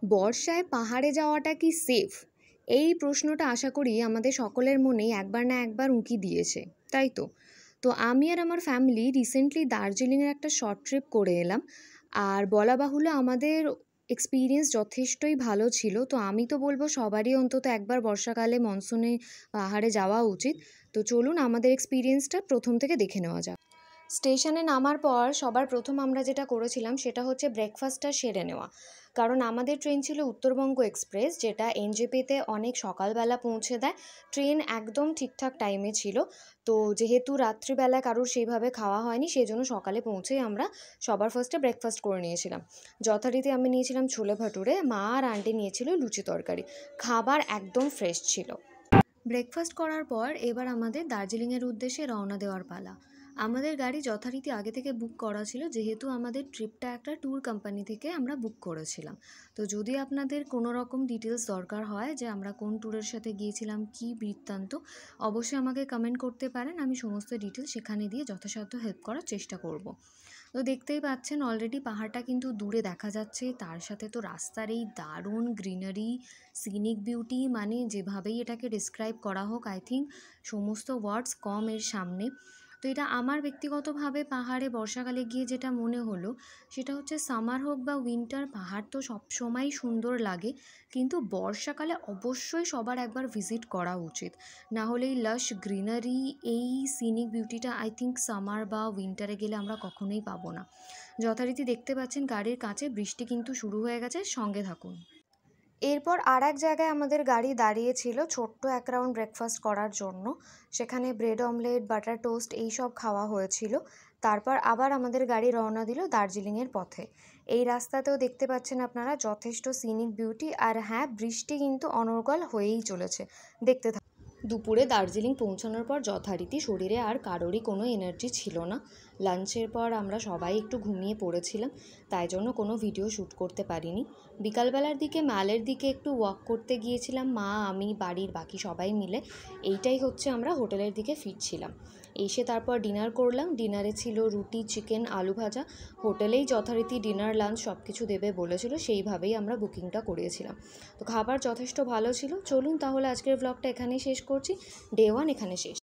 বর্ষায় পাহাড়ে যাওয়াটা কি সেফ? এই প্রশ্নটা আশা করি আমাদের সকলের মনেই একবার না একবার উঁকি দিয়েছে, তাই তো? তো আমি আর আমার ফ্যামিলি রিসেন্টলি দার্জিলিংয়ের একটা শর্ট ট্রিপ করে এলাম। আর বলা বাহুল্য আমাদের এক্সপিরিয়েন্স যথেষ্টই ভালো ছিল। তো আমি তো বলব সবারই অন্তত একবার বর্ষাকালে মনসুনে পাহাড়ে যাওয়া উচিত। তো চলুন আমাদের এক্সপিরিয়েন্সটা প্রথম থেকে দেখে নেওয়া যাক। স্টেশনে নামার পর সবার প্রথম আমরা যেটা করেছিলাম সেটা হচ্ছে ব্রেকফাস্টটা সেরে নেওয়া। কারণ আমাদের ট্রেন ছিল উত্তরবঙ্গ এক্সপ্রেস, যেটা এনজেপিতে অনেক সকালবেলা পৌঁছে দেয়। ট্রেন একদম ঠিকঠাক টাইমে ছিল। তো যেহেতু রাত্রিবেলা কারোর সেইভাবে খাওয়া হয়নি, সেই জন্য সকালে পৌঁছেই আমরা সবার ফার্স্টে ব্রেকফাস্ট করে নিয়েছিলাম। যথারীতি আমি নিয়েছিলাম ছোলে ভাটুরে, মা আর আন্টি নিয়েছিল লুচি তরকারি। খাবার একদম ফ্রেশ ছিল। ব্রেকফাস্ট করার পর এবার আমাদের দার্জিলিংয়ের উদ্দেশ্যে রওনা দেওয়ার পালা। আমাদের গাড়ি যথারীতি আগে থেকে বুক করা ছিল, যেহেতু আমাদের ট্রিপটা একটা ট্যুর কোম্পানি থেকে আমরা বুক করেছিলাম। তো যদি আপনাদের কোনো রকম ডিটেলস দরকার হয় যে আমরা কোন ট্যুরের সাথে গিয়েছিলাম, কী বৃত্তান্ত, অবশ্যই আমাকে কমেন্ট করতে পারেন। আমি সমস্ত ডিটেলস সেখানে দিয়ে যথাসাধ্য হেল্প করার চেষ্টা করব। তো দেখতেই পাচ্ছেন অলরেডি পাহাড়টা কিন্তু দূরে দেখা যাচ্ছে, তার সাথে তো রাস্তার এই দারুণ গ্রিনারি, সিনিক বিউটি, মানে যেভাবেই এটাকে ডিসক্রাইব করা হোক, আই থিঙ্ক সমস্ত ওয়ার্ডস কম এর সামনে। তো এটা আমার ব্যক্তিগতভাবে পাহাড়ে বর্ষাকালে গিয়ে যেটা মনে হলো সেটা হচ্ছে, সামার হোক বা উইন্টার, পাহাড় তো সবসময়ই সুন্দর লাগে, কিন্তু বর্ষাকালে অবশ্যই সবার একবার ভিজিট করা উচিত। না হলে এই লাশ গ্রিনারি, এই সিনিক বিউটিটা আই থিঙ্ক সামার বা উইন্টারে গেলে আমরা কখনোই পাবো না। যথারীতি দেখতে পাচ্ছেন গাড়ির কাছে বৃষ্টি কিন্তু শুরু হয়ে গেছে, সঙ্গে থাকুন। এরপর আর এক জায়গায় আমাদের গাড়ি দাঁড়িয়েছিল ছোট্ট এক রাউন্ড ব্রেকফাস্ট করার জন্য। সেখানে ব্রেড অমলেট, বাটার টোস্ট এইসব খাওয়া হয়েছিল। তারপর আবার আমাদের গাড়ি রওনা দিল দার্জিলিংয়ের পথে। এই রাস্তাতেও দেখতে পাচ্ছেন আপনারা যথেষ্ট সিনিক বিউটি, আর হ্যাঁ, বৃষ্টি কিন্তু অনর্গল হয়েই চলেছে, দেখতে থাকুন। দুপুরে দার্জিলিং পৌঁছানোর পর যথারীতি শরীরে আর কারোরই কোনো এনার্জি ছিল না। লাঞ্চের পর আমরা সবাই একটু ঘুমিয়ে পড়েছিলাম, তাই জন্য কোনো ভিডিও শ্যুট করতে পারিনি। বিকালবেলার দিকে ম্যালের দিকে একটু ওয়াক করতে গিয়েছিলাম, মা, আমি, বাড়ির বাকি সবাই মিলে। এইটাই হচ্ছে আমরা হোটেলের দিকে ফিরছিলাম। এসে তারপর ডিনার করলাম। ডিনারে ছিল রুটি, চিকেন, আলু ভাজা। হোটেলেই যথারীতি ডিনার, লাঞ্চ সব কিছু দেবে বলেছিল, সেইভাবেই আমরা বুকিংটা করিয়েছিলাম। তো খাবার যথেষ্ট ভালো ছিল। চলুন তাহলে আজকের ব্লগটা এখানেই শেষ করছি। ডে 1 এখানে শেষ।